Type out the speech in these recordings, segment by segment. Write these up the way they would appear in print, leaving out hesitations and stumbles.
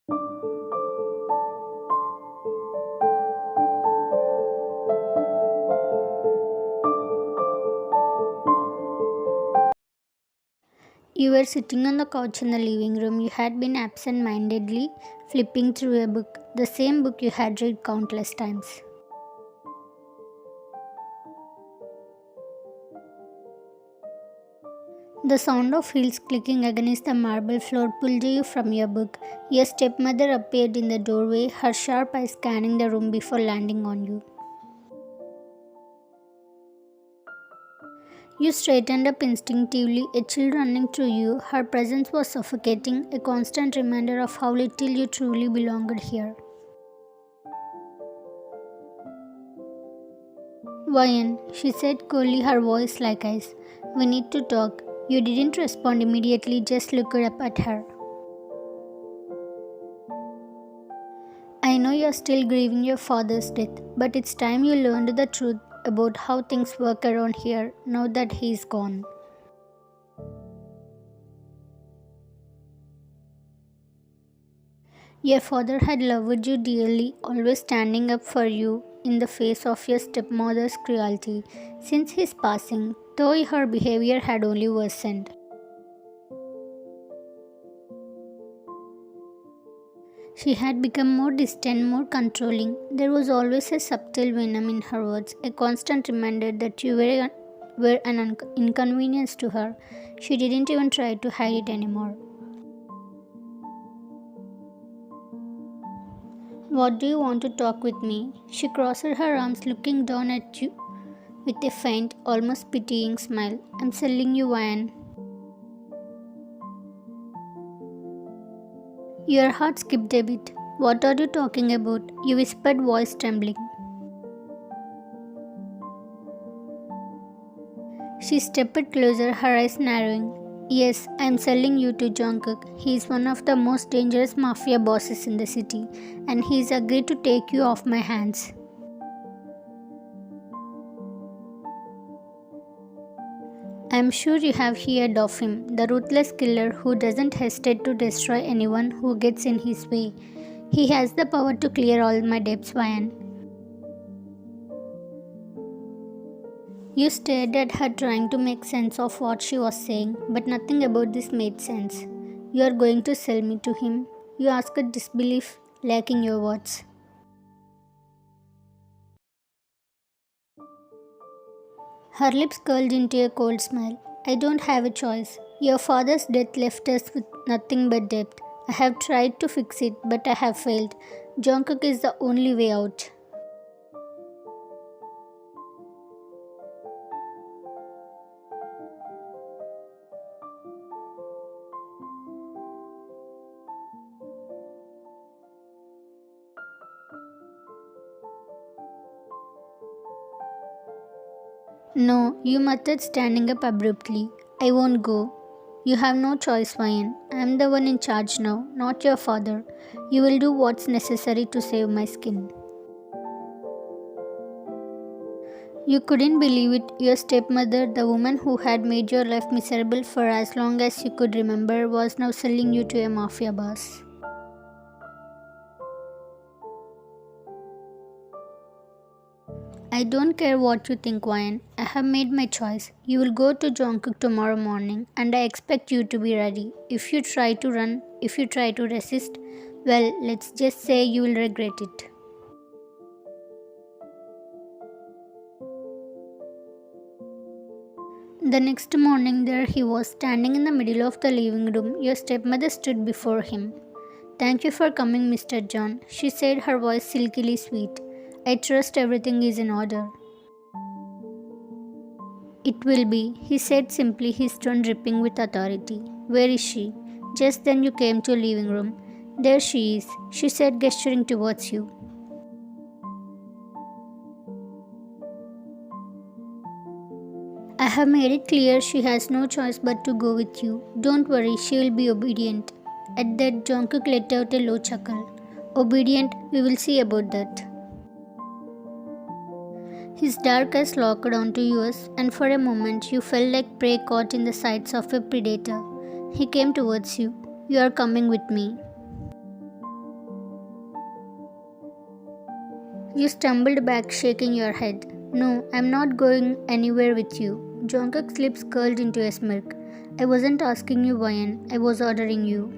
You were sitting on the couch in the living room. You had been absent mindedly flipping through a book, the same book you had read countless times. The sound of heels clicking against the marble floor pulled you from your book. Your stepmother appeared in the doorway, her sharp eyes scanning the room before landing on you. You straightened up instinctively, a chill running through you. Her presence was suffocating, a constant reminder of how little you truly belonged here. Ryan, she said coolly, her voice like ice. We need to talk. You didn't respond immediately, just looked up at her. I know you're still grieving your father's death, but it's time you learned the truth about how things work around here now that he's gone. Your father had loved you dearly, always standing up for you in the face of your stepmother's cruelty. Since his passing, though her behavior had only worsened. She had become more distant, more controlling. There was always a subtle venom in her words, a constant reminder that you were an inconvenience to her. She didn't even try to hide it anymore. What do you want to talk with me? She crossed her arms, looking down at you with a faint, almost pitying smile. I'm selling you wine. Your heart skipped a bit. What are you talking about? You whispered, voice trembling. She stepped closer, her eyes narrowing. Yes, I'm selling you to Jungkook. He's one of the most dangerous mafia bosses in the city, and he's agreed to take you off my hands. I'm sure you have heard of him, the ruthless killer who doesn't hesitate to destroy anyone who gets in his way. He has the power to clear all my debts, Ryan. You stared at her, trying to make sense of what she was saying, but nothing about this made sense. You are going to sell me to him? You asked, disbelief lacking your words. Her lips curled into a cold smile. I don't have a choice. Your father's death left us with nothing but debt. I have tried to fix it, but I have failed. Jungkook is the only way out. No, you muttered, standing up abruptly. I won't go. You have no choice, Ryan. I am the one in charge now, not your father. You will do what's necessary to save my skin. You couldn't believe it. Your stepmother, the woman who had made your life miserable for as long as you could remember, was now selling you to a mafia boss. I don't care what you think, Ryan. I have made my choice. You will go to Jungkook tomorrow morning, and I expect you to be ready. If you try to run, if you try to resist, well, let's just say you will regret it. The next morning, there he was, standing in the middle of the living room. Your stepmother stood before him. Thank you for coming, Mr. John, she said, her voice silkily sweet. I trust everything is in order. It will be, he said simply, his tone dripping with authority. Where is she? Just then you came to living room. There she is, she said, gesturing towards you. I have made it clear she has no choice but to go with you. Don't worry, she will be obedient. At that, Jungkook let out a low chuckle. Obedient, we will see about that. His dark eyes locked onto yours, and for a moment you felt like prey caught in the sights of a predator. He came towards you. You are coming with me. You stumbled back, shaking your head. No, I'm not going anywhere with you. Jungkook's lips curled into a smirk. I wasn't asking you, Ryan. I was ordering you.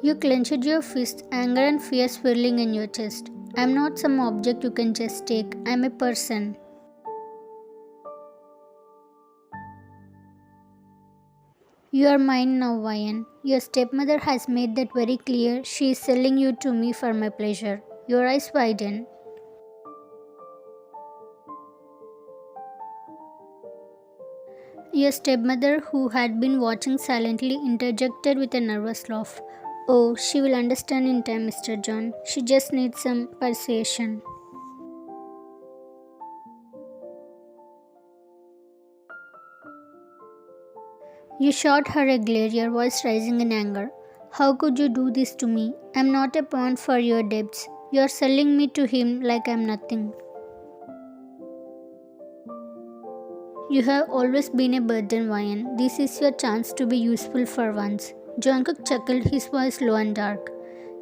You clenched your fist, anger and fear swirling in your chest. I'm not some object you can just take. I'm a person. You are mine now, Ryan. Your stepmother has made that very clear. She is selling you to me for my pleasure. Your eyes widen. Your stepmother, who had been watching silently, interjected with a nervous laugh. Oh, she will understand in time, Mr. John. She just needs some persuasion. You shot her a glare, your voice rising in anger. How could you do this to me? I'm not a pawn for your debts. You're selling me to him like I'm nothing. You have always been a burden, Ryan. This is your chance to be useful for once. Jungkook chuckled, his voice low and dark.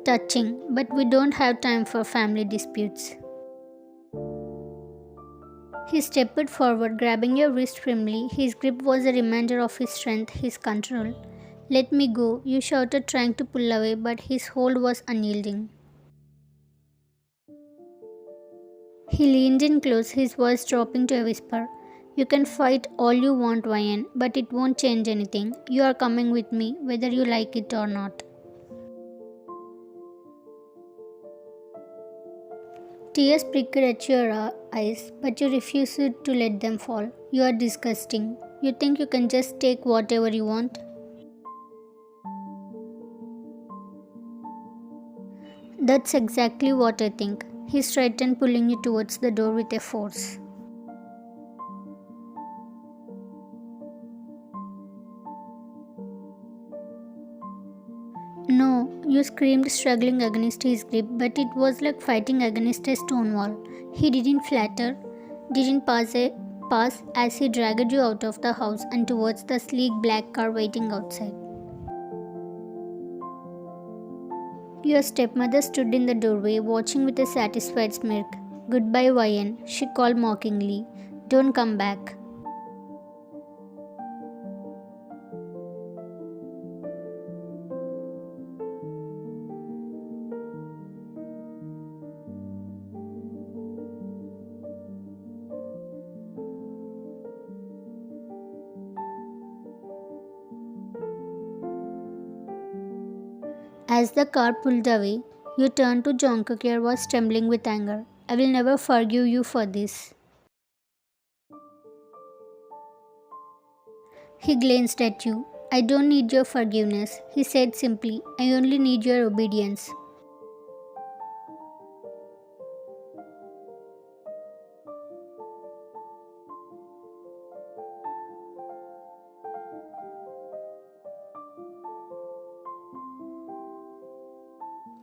Touching, but we don't have time for family disputes. He stepped forward, grabbing your wrist firmly. His grip was a reminder of his strength, his control. Let me go, you shouted, trying to pull away, but his hold was unyielding. He leaned in close, his voice dropping to a whisper. You can fight all you want, Ryan, but it won't change anything. You are coming with me, whether you like it or not. Tears pricked at your eyes, but you refused to let them fall. You are disgusting. You think you can just take whatever you want? That's exactly what I think. He straightened, pulling you towards the door with a force. No, you screamed, struggling against his grip, but it was like fighting against a stone wall. He didn't flatter, didn't pass as he dragged you out of the house and towards the sleek black car waiting outside. Your stepmother stood in the doorway, watching with a satisfied smirk. Goodbye, Ryan, she called mockingly. Don't come back. As the car pulled away, you turned to Jungkook, your voice trembling with anger. I will never forgive you for this. He glanced at you. I don't need your forgiveness, he said simply. I only need your obedience.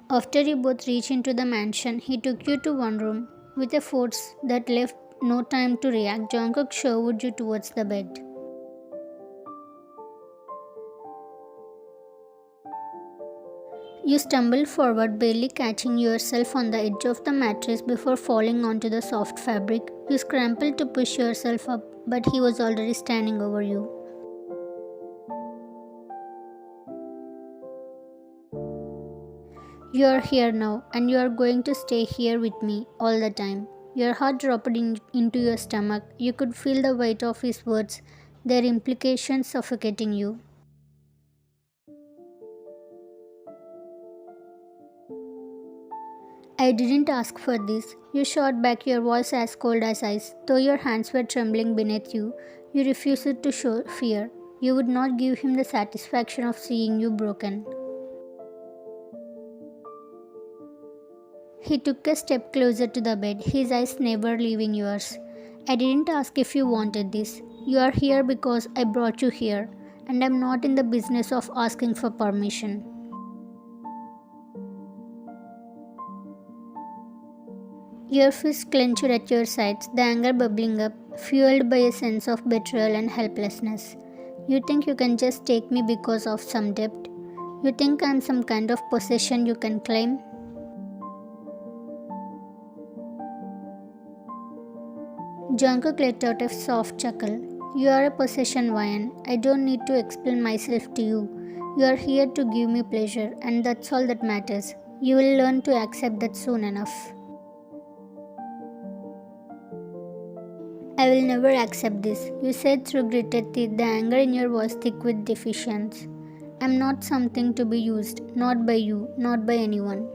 After you both reached into the mansion, he took you to one room. With a force that left no time to react, Jungkook shoved you towards the bed. You stumbled forward, barely catching yourself on the edge of the mattress before falling onto the soft fabric. You scrambled to push yourself up, but he was already standing over you. You are here now, and you are going to stay here with me all the time. Your heart dropped into your stomach. You could feel the weight of his words, their implications suffocating you. I didn't ask for this. You shot back, your voice as cold as ice. Though your hands were trembling beneath you, you refused to show fear. You would not give him the satisfaction of seeing you broken. He took a step closer to the bed, his eyes never leaving yours. I didn't ask if you wanted this. You are here because I brought you here, and I'm not in the business of asking for permission. Your fists clenched at your sides, the anger bubbling up, fueled by a sense of betrayal and helplessness. You think you can just take me because of some debt? You think I'm some kind of possession you can claim? Jungkook let out a soft chuckle. You are a possession, Ryan. I don't need to explain myself to you. You are here to give me pleasure, and that's all that matters. You will learn to accept that soon enough. I will never accept this, you said through gritted teeth, the anger in your voice thick with defiance. I'm not something to be used, not by you, not by anyone.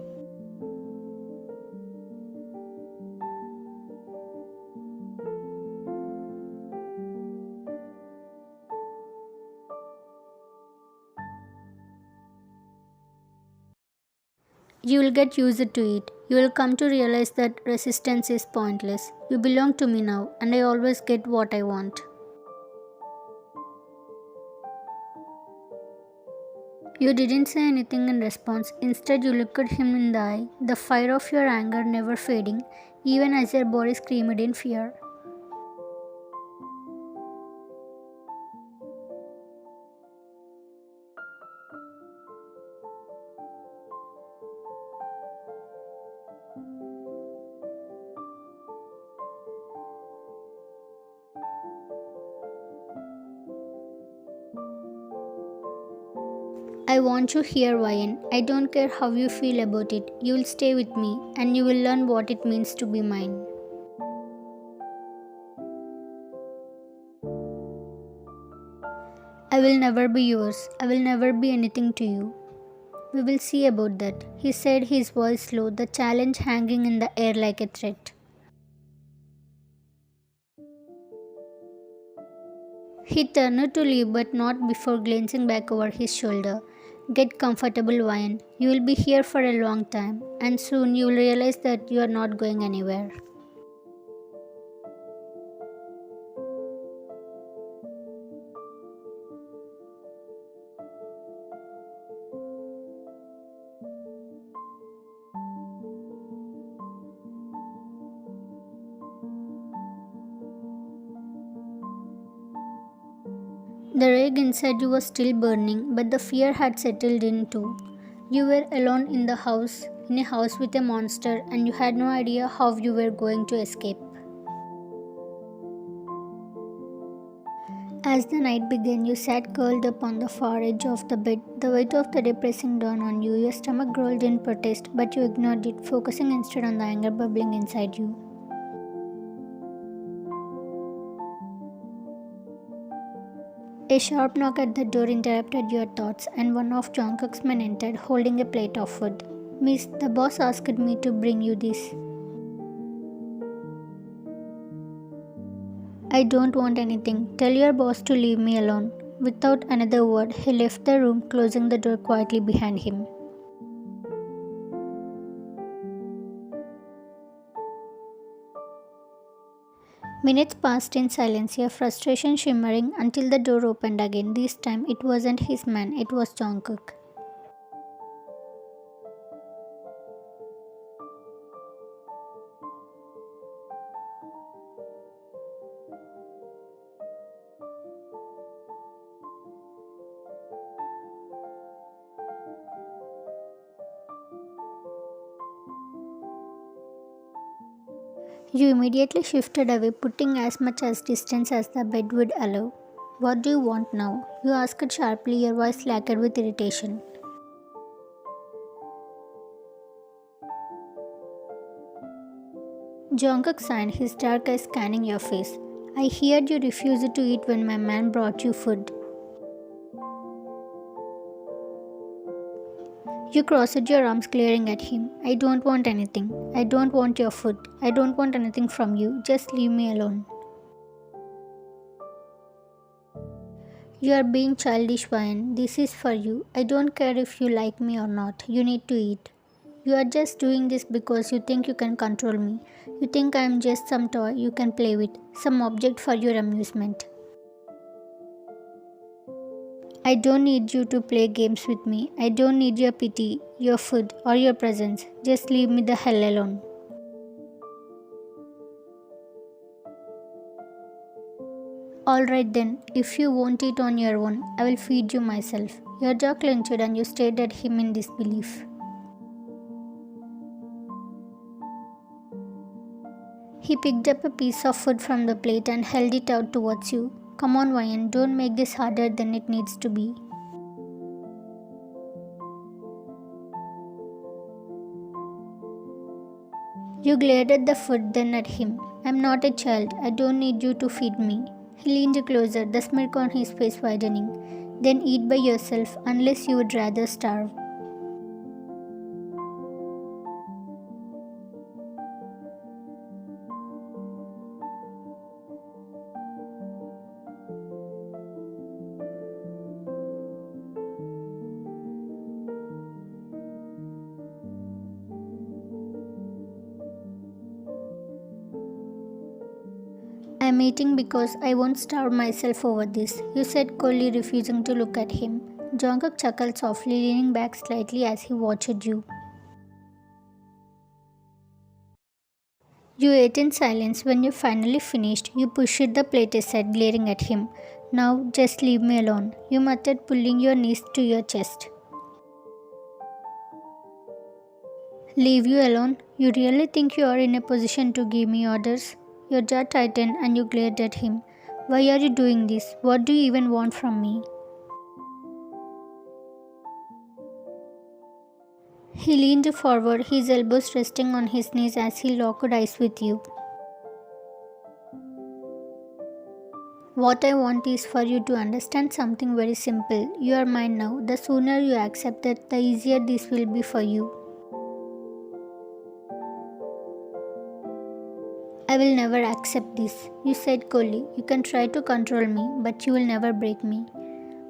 You will get used to it. You will come to realize that resistance is pointless. You belong to me now, and I always get what I want. You didn't say anything in response. Instead, you looked him in the eye, the fire of your anger never fading, even as your body screamed in fear. I want you here, Ryan. I don't care how you feel about it. You will stay with me, and you will learn what it means to be mine. I will never be yours. I will never be anything to you. We will see about that, he said, his voice low, the challenge hanging in the air like a threat. He turned to leave, but not before glancing back over his shoulder. Get comfortable, Ryan. You will be here for a long time, and soon you will realize that you are not going anywhere. The rage inside you was still burning, but the fear had settled in too. You were alone in the house, in a house with a monster, and you had no idea how you were going to escape. As the night began, you sat curled up on the far edge of the bed, the weight of the day pressing down on you. Your stomach growled in protest, but you ignored it, focusing instead on the anger bubbling inside you. A sharp knock at the door interrupted your thoughts, and one of Jungkook's men entered, holding a plate of food. Miss, the boss asked me to bring you this. I don't want anything. Tell your boss to leave me alone. Without another word, he left the room, closing the door quietly behind him. Minutes passed in silence, your frustration shimmering until the door opened again. This time, it wasn't his man, it was Jungkook. You immediately shifted away, putting as much as distance as the bed would allow. What do you want now? You asked sharply, your voice lacquered with irritation. Jungkook sighed, his dark eyes scanning your face. I heard you refused to eat when my man brought you food. You crossed your arms, glaring at him. I don't want anything. I don't want your food. I don't want anything from you. Just leave me alone. You are being childish, Ryan. This is for you. I don't care if you like me or not. You need to eat. You are just doing this because you think you can control me. You think I am just some toy you can play with, some object for your amusement. I don't need you to play games with me. I don't need your pity, your food, or your presence. Just leave me the hell alone. Alright then, if you won't eat on your own, I will feed you myself. Your jaw clenched and you stared at him in disbelief. He picked up a piece of food from the plate and held it out towards you. Come on, Ryan, don't make this harder than it needs to be. You glared at the food, then at him. I'm not a child. I don't need you to feed me. He leaned closer, the smirk on his face widening. Then eat by yourself, unless you would rather starve. I'm eating because I won't starve myself over this, you said coldly, refusing to look at him. Jungkook chuckled softly, leaning back slightly as he watched you. You ate in silence. When you finally finished, you pushed the plate aside, glaring at him. Now, just leave me alone, you muttered, pulling your knees to your chest. Leave you alone? You really think you are in a position to give me orders? Your jaw tightened and you glared at him. Why are you doing this? What do you even want from me? He leaned forward, his elbows resting on his knees as he locked eyes with you. What I want is for you to understand something very simple. You are mine now. The sooner you accept that, the easier this will be for you. I will never accept this, you said coldly. You can try to control me, but you will never break me.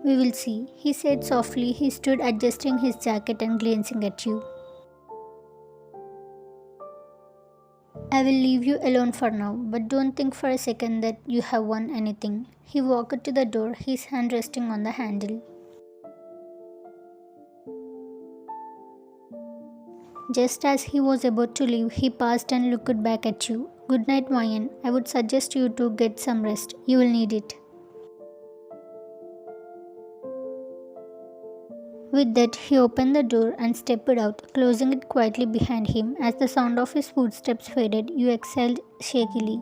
We will see, he said softly. He stood adjusting his jacket and glancing at you. I will leave you alone for now, but don't think for a second that you have won anything. He walked to the door, his hand resting on the handle. Just as he was about to leave, he paused and looked back at you. Good night, Ryan. I would suggest you to get some rest. You will need it. With that, he opened the door and stepped out, closing it quietly behind him. As the sound of his footsteps faded, you exhaled shakily.